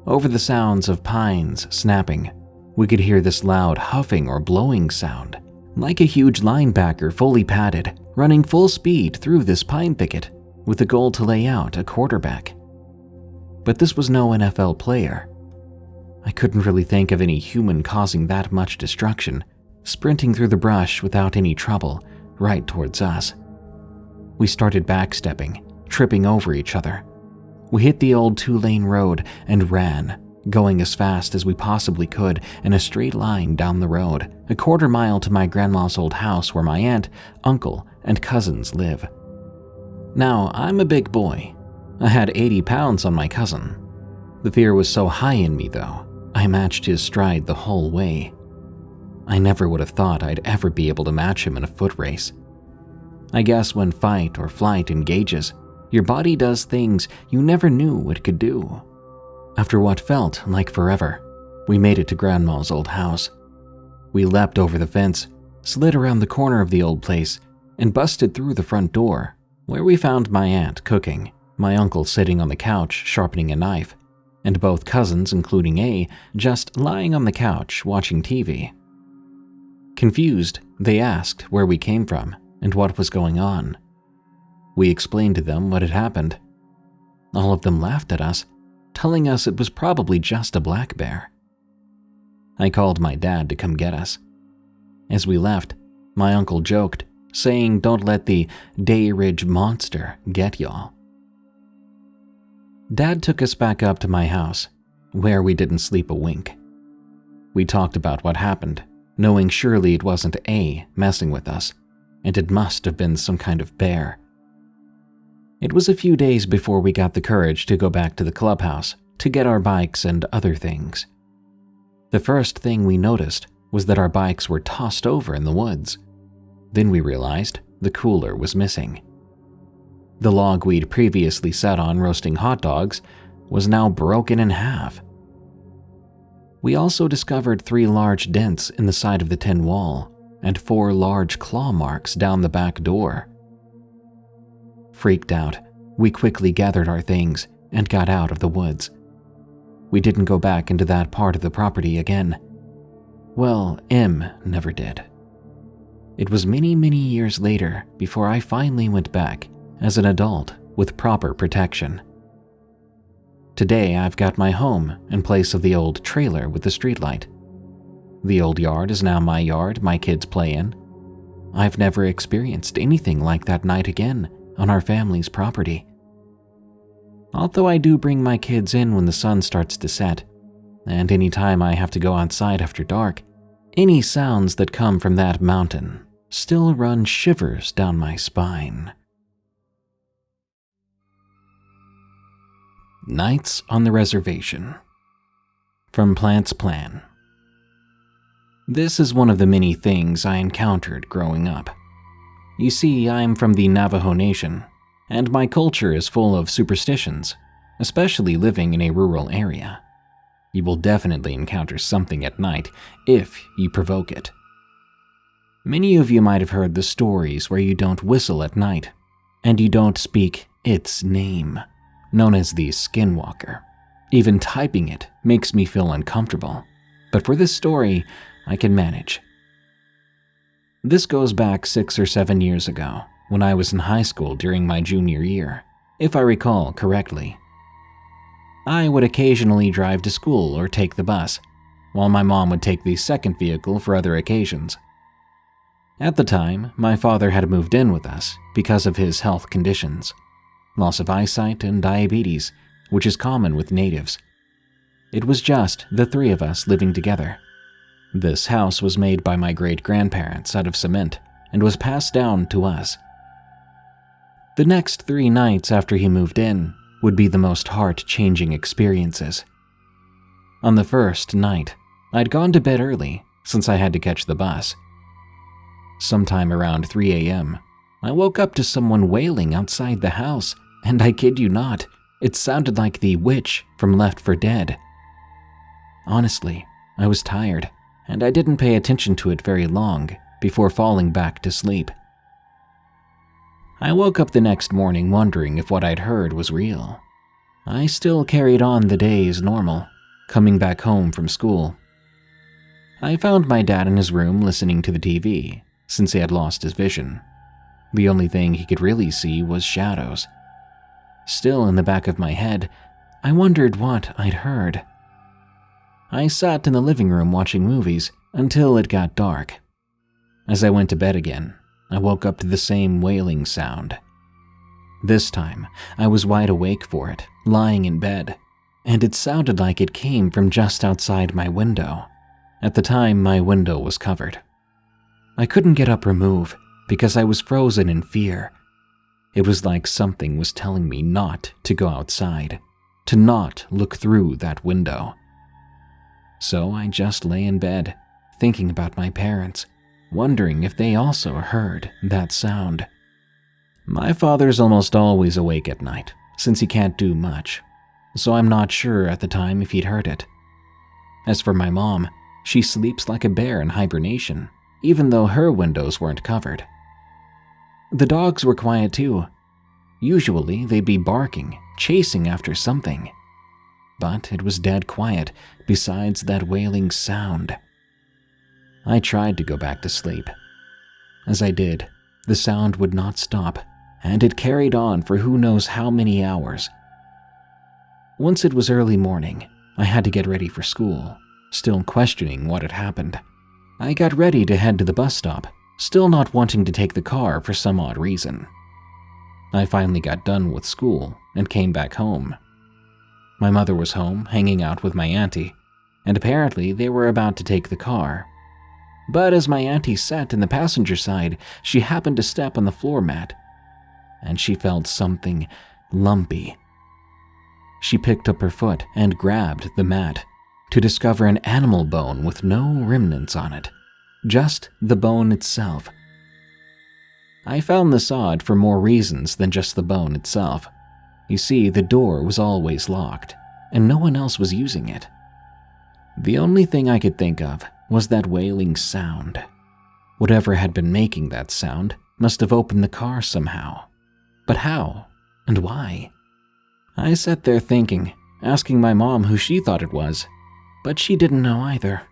Over the sounds of pines snapping, we could hear this loud huffing or blowing sound, like a huge linebacker fully padded, running full speed through this pine thicket with the goal to lay out a quarterback. But this was no NFL player. I couldn't really think of any human causing that much destruction, sprinting through the brush without any trouble, right towards us. We started backstepping, tripping over each other. We hit the old 2-lane road and ran, going as fast as we possibly could in a straight line down the road, a quarter mile to my grandma's old house where my aunt, uncle, and cousins live. Now, I'm a big boy. I had 80 pounds on my cousin. The fear was so high in me, though, I matched his stride the whole way. I never would have thought I'd ever be able to match him in a foot race. I guess when fight or flight engages, your body does things you never knew it could do. After what felt like forever, we made it to Grandma's old house. We leapt over the fence, slid around the corner of the old place, and busted through the front door, where we found my aunt cooking, my uncle sitting on the couch sharpening a knife, and both cousins, including A, just lying on the couch watching TV. Confused, they asked where we came from and what was going on. We explained to them what had happened. All of them laughed at us, telling us it was probably just a black bear. I called my dad to come get us. As we left, my uncle joked, saying don't let the Dayridge Monster get y'all. Dad took us back up to my house, where we didn't sleep a wink. We talked about what happened, knowing surely it wasn't A messing with us, and it must have been some kind of bear. It was a few days before we got the courage to go back to the clubhouse to get our bikes and other things. The first thing we noticed was that our bikes were tossed over in the woods. Then we realized the cooler was missing. The log we'd previously sat on roasting hot dogs was now broken in half. We also discovered 3 large dents in the side of the tin wall and 4 large claw marks down the back door. Freaked out, We quickly gathered our things and got out of the woods. We didn't go back into that part of the property again. Well, M never did. It was many, many years later before I finally went back as an adult with proper protection. Today I've got my home in place of the old trailer with the streetlight. The old yard is now my yard my kids play in. I've never experienced anything like that night again on our family's property. Although I do bring my kids in when the sun starts to set, and any time I have to go outside after dark, any sounds that come from that mountain still run shivers down my spine. Nights on the Reservation. From plantsplan. This is one of the many things I encountered growing up. You see, I'm from the Navajo Nation, and my culture is full of superstitions, especially living in a rural area. You will definitely encounter something at night if you provoke it. Many of you might have heard the stories where you don't whistle at night, and you don't speak its name, known as the Skinwalker. Even typing it makes me feel uncomfortable, but for this story, I can manage. This goes back 6 or 7 years ago, when I was in high school during my junior year, if I recall correctly. I would occasionally drive to school or take the bus, while my mom would take the second vehicle for other occasions. At the time, my father had moved in with us because of his health conditions, loss of eyesight and diabetes, which is common with natives. It was just the three of us living together. This house was made by my great-grandparents out of cement and was passed down to us. The next 3 nights after he moved in would be the most heart-changing experiences. On the first night, I'd gone to bed early since I had to catch the bus. Sometime around 3 a.m., I woke up to someone wailing outside the house, and I kid you not, it sounded like the witch from Left 4 Dead. Honestly, I was tired, and I didn't pay attention to it very long before falling back to sleep. I woke up the next morning wondering if what I'd heard was real. I still carried on the day as normal, coming back home from school. I found my dad in his room listening to the TV, since he had lost his vision. The only thing he could really see was shadows. Still in the back of my head, I wondered what I'd heard. I sat in the living room watching movies until it got dark. As I went to bed again, I woke up to the same wailing sound. This time, I was wide awake for it, lying in bed, and it sounded like it came from just outside my window. At the time, my window was covered. I couldn't get up or move because I was frozen in fear. It was like something was telling me not to go outside, to not look through that window. So I just lay in bed, thinking about my parents, wondering if they also heard that sound. My father's almost always awake at night, since he can't do much, so I'm not sure at the time if he'd heard it. As for my mom, she sleeps like a bear in hibernation, even though her windows weren't covered. The dogs were quiet too. Usually they'd be barking, chasing after something. But it was dead quiet besides that wailing sound. I tried to go back to sleep. As I did, the sound would not stop, and it carried on for who knows how many hours. Once it was early morning, I had to get ready for school, still questioning what had happened. I got ready to head to the bus stop, still not wanting to take the car for some odd reason. I finally got done with school and came back home. My mother was home, hanging out with my auntie, and apparently they were about to take the car. But as my auntie sat in the passenger side, she happened to step on the floor mat, and she felt something lumpy. She picked up her foot and grabbed the mat to discover an animal bone with no remnants on it, just the bone itself. I found this odd for more reasons than just the bone itself. You see, the door was always locked, and no one else was using it. The only thing I could think of was that wailing sound. Whatever had been making that sound must have opened the car somehow. But how? and why? I sat there thinking, asking my mom who she thought it was, but she didn't know either.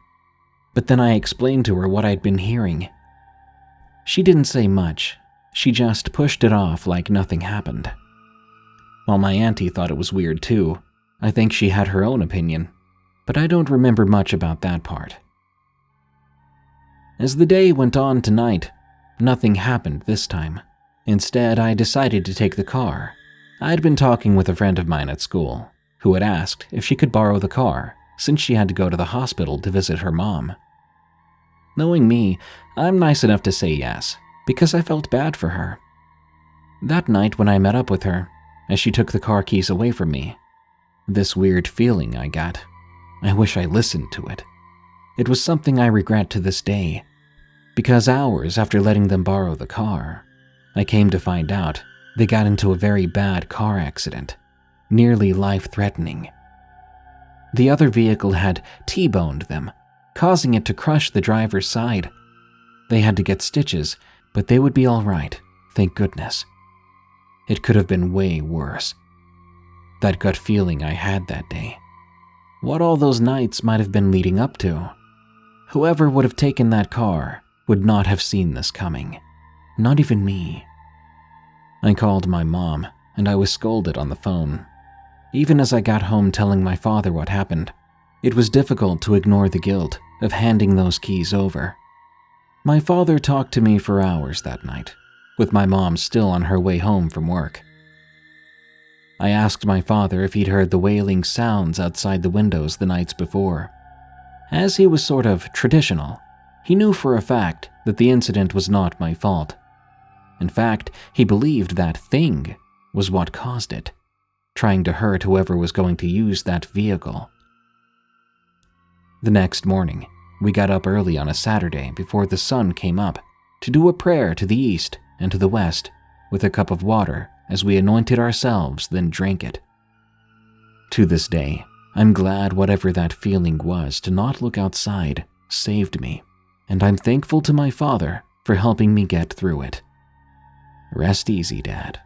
But then I explained to her what I'd been hearing. She didn't say much, she just pushed it off like nothing happened. While my auntie thought it was weird too, I think she had her own opinion, but I don't remember much about that part. As the day went on to night, nothing happened this time. Instead, I decided to take the car. I'd been talking with a friend of mine at school, who had asked if she could borrow the car since she had to go to the hospital to visit her mom. Knowing me, I'm nice enough to say yes, because I felt bad for her. That night when I met up with her, as she took the car keys away from me, this weird feeling I got, I wish I listened to it. It was something I regret to this day, because hours after letting them borrow the car, I came to find out they got into a very bad car accident, nearly life-threatening. The other vehicle had T-boned them, causing it to crush the driver's side. They had to get stitches, but they would be all right, thank goodness. It could have been way worse. That gut feeling I had that day. What all those nights might have been leading up to. Whoever would have taken that car would not have seen this coming. Not even me. I called my mom, and I was scolded on the phone. Even as I got home telling my father what happened, it was difficult to ignore the guilt of handing those keys over. My father talked to me for hours that night, with my mom still on her way home from work. I asked my father if he'd heard the wailing sounds outside the windows the nights before. As he was sort of traditional, he knew for a fact that the incident was not my fault. In fact, he believed that thing was what caused it, trying to hurt whoever was going to use that vehicle. The next morning, we got up early on a Saturday before the sun came up to do a prayer to the east and to the west with a cup of water as we anointed ourselves, then drank it. To this day, I'm glad whatever that feeling was to not look outside saved me, and I'm thankful to my father for helping me get through it. Rest easy, Dad.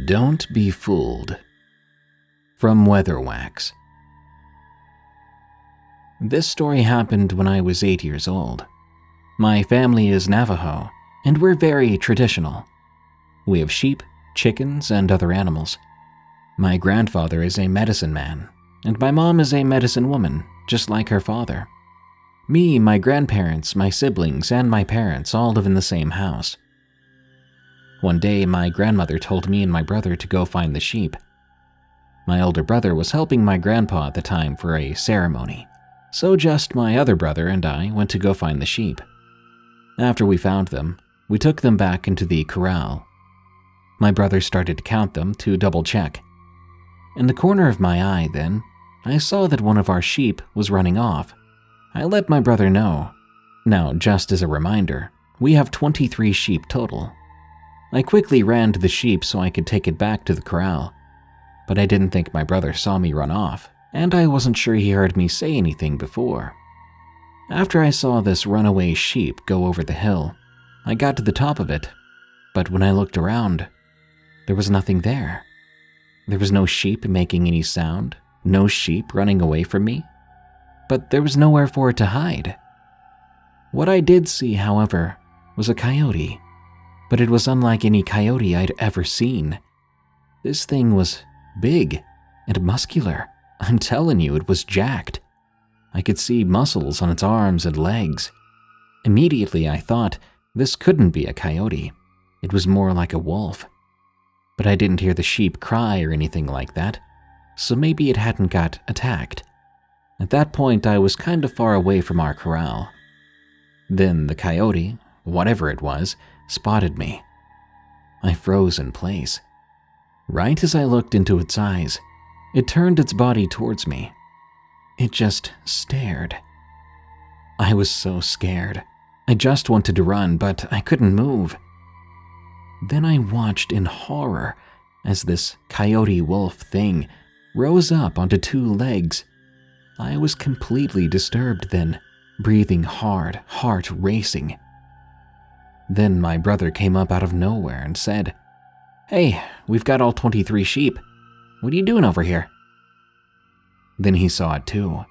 Don't be fooled. From Weatherwax. This story happened when I was 8 years old. My family is Navajo, and we're very traditional. We have sheep, chickens, and other animals. My grandfather is a medicine man, and my mom is a medicine woman, just like her father. Me, my grandparents, my siblings, and my parents all live in the same house. One day, my grandmother told me and my brother to go find the sheep. My older brother was helping my grandpa at the time for a ceremony, so just my other brother and I went to go find the sheep. After we found them, we took them back into the corral. My brother started to count them to double-check. In the corner of my eye, then, I saw that one of our sheep was running off. I let my brother know. Now, just as a reminder, we have 23 sheep total. I quickly ran to the sheep so I could take it back to the corral, but I didn't think my brother saw me run off, and I wasn't sure he heard me say anything before. After I saw this runaway sheep go over the hill, I got to the top of it, but when I looked around, there was nothing there. There was no sheep making any sound, no sheep running away from me, but there was nowhere for it to hide. What I did see, however, was a coyote, but it was unlike any coyote I'd ever seen. This thing was big and muscular. I'm telling you, it was jacked. I could see muscles on its arms and legs. Immediately, I thought this couldn't be a coyote. It was more like a wolf. But I didn't hear the sheep cry or anything like that, so maybe it hadn't got attacked. At that point, I was kind of far away from our corral. Then the coyote, whatever it was, spotted me. I froze in place. Right as I looked into its eyes, it turned its body towards me. It just stared. I was so scared. I just wanted to run, but I couldn't move. Then I watched in horror as this coyote wolf thing rose up onto 2 legs. I was completely disturbed then, breathing hard, heart racing. Then my brother came up out of nowhere and said, "Hey, we've got all 23 sheep. What are you doing over here?" Then he saw it too.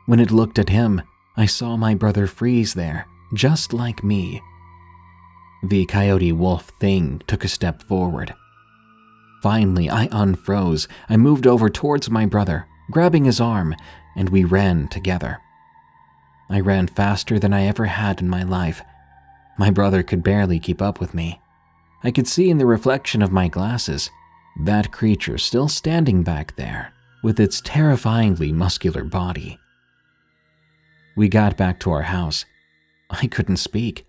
When it looked at him, I saw my brother freeze there, just like me. The coyote wolf thing took a step forward. Finally, I unfroze. I moved over towards my brother, grabbing his arm, and we ran together. I ran faster than I ever had in my life. My brother could barely keep up with me. I could see in the reflection of my glasses that creature still standing back there with its terrifyingly muscular body. We got back to our house. I couldn't speak,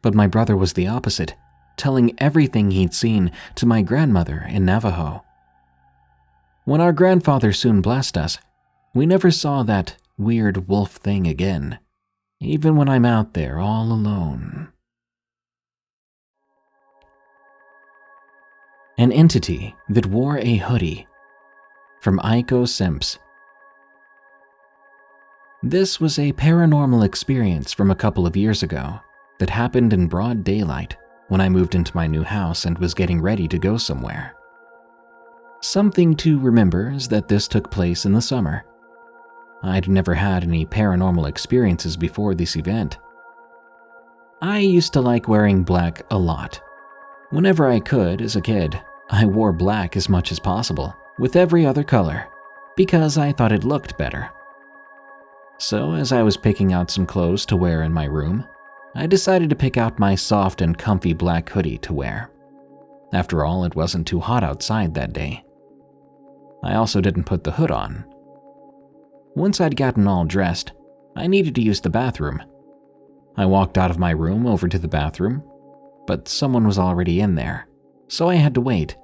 but my brother was the opposite, telling everything he'd seen to my grandmother in Navajo. When our grandfather soon blessed us, we never saw that weird wolf thing again, even when I'm out there all alone. An entity that wore a hoodie. From Aikosimps. This was a paranormal experience from a couple of years ago that happened in broad daylight when I moved into my new house and was getting ready to go somewhere. Something to remember is that this took place in the summer. I'd never had any paranormal experiences before this event. I used to like wearing black a lot. Whenever I could as a kid, I wore black as much as possible, with every other color, because I thought it looked better. So as I was picking out some clothes to wear in my room, I decided to pick out my soft and comfy black hoodie to wear. After all, it wasn't too hot outside that day. I also didn't put the hood on. Once I'd gotten all dressed, I needed to use the bathroom. I walked out of my room over to the bathroom, but someone was already in there, so I had to wait.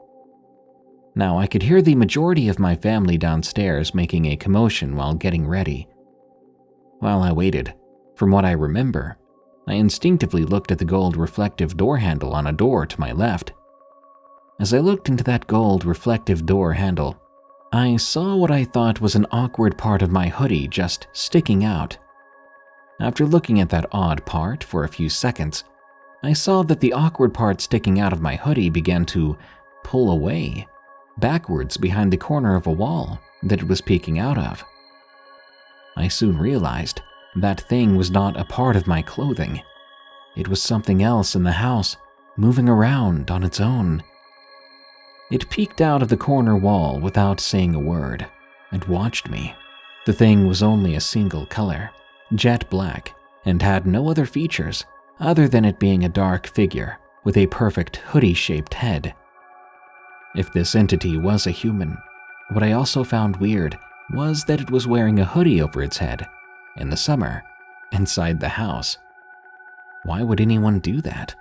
Now I could hear the majority of my family downstairs making a commotion while getting ready. While I waited, from what I remember, I instinctively looked at the gold reflective door handle on a door to my left. As I looked into that gold reflective door handle, I saw what I thought was an awkward part of my hoodie just sticking out. After looking at that odd part for a few seconds, I saw that the awkward part sticking out of my hoodie began to pull away, backwards behind the corner of a wall that it was peeking out of. I soon realized that thing was not a part of my clothing. It was something else in the house, moving around on its own. It peeked out of the corner wall without saying a word and watched me. The thing was only a single color, jet black, and had no other features other than it being a dark figure with a perfect hoodie-shaped head. If this entity was a human, what I also found weird was that it was wearing a hoodie over its head in the summer inside the house. Why would anyone do that?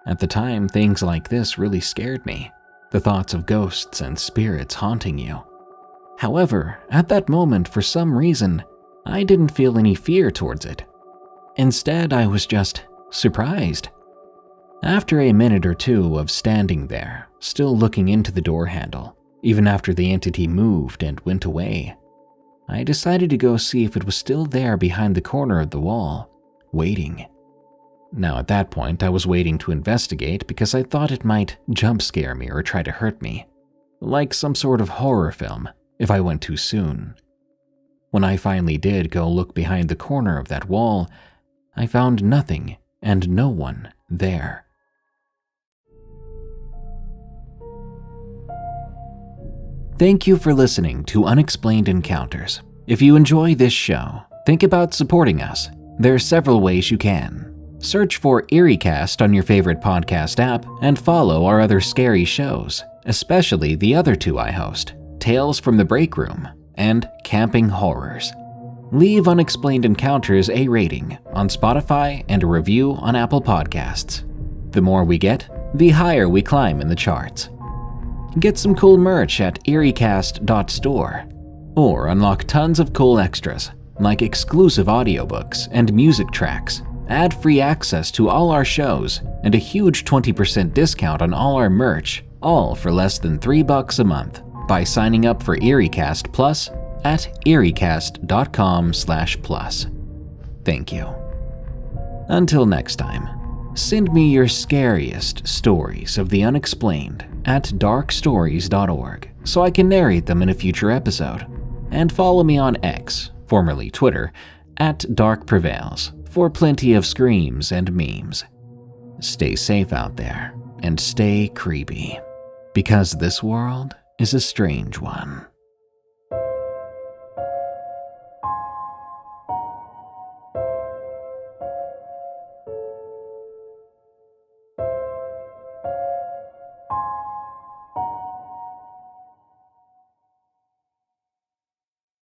At the time, things like this really scared me, the thoughts of ghosts and spirits haunting you. However, at that moment, for some reason, I didn't feel any fear towards it. Instead, I was just surprised. After a minute or two of standing there, still looking into the door handle, even after the entity moved and went away, I decided to go see if it was still there behind the corner of the wall, waiting. Now at that point, I was waiting to investigate because I thought it might jump scare me or try to hurt me, like some sort of horror film, if I went too soon. When I finally did go look behind the corner of that wall, I found nothing and no one there. Thank you for listening to Unexplained Encounters. If you enjoy this show, think about supporting us. There are several ways you can. Search for EerieCast on your favorite podcast app and follow our other scary shows, especially the other two I host, Tales from the Break Room and Camping Horrors. Leave Unexplained Encounters a rating on Spotify and a review on Apple Podcasts. The more we get, the higher we climb in the charts. Get some cool merch at EerieCast.store, or unlock tons of cool extras like exclusive audiobooks and music tracks, ad-free access to all our shows, and a huge 20% discount on all our merch, all for less than $3 a month by signing up for EerieCast Plus at EerieCast.com/plus. Thank you. Until next time. Send me your scariest stories of the unexplained at darkstories.org so I can narrate them in a future episode. And follow me on X, formerly Twitter, at Prevails for plenty of screams and memes. Stay safe out there and stay creepy, because this world is a strange one.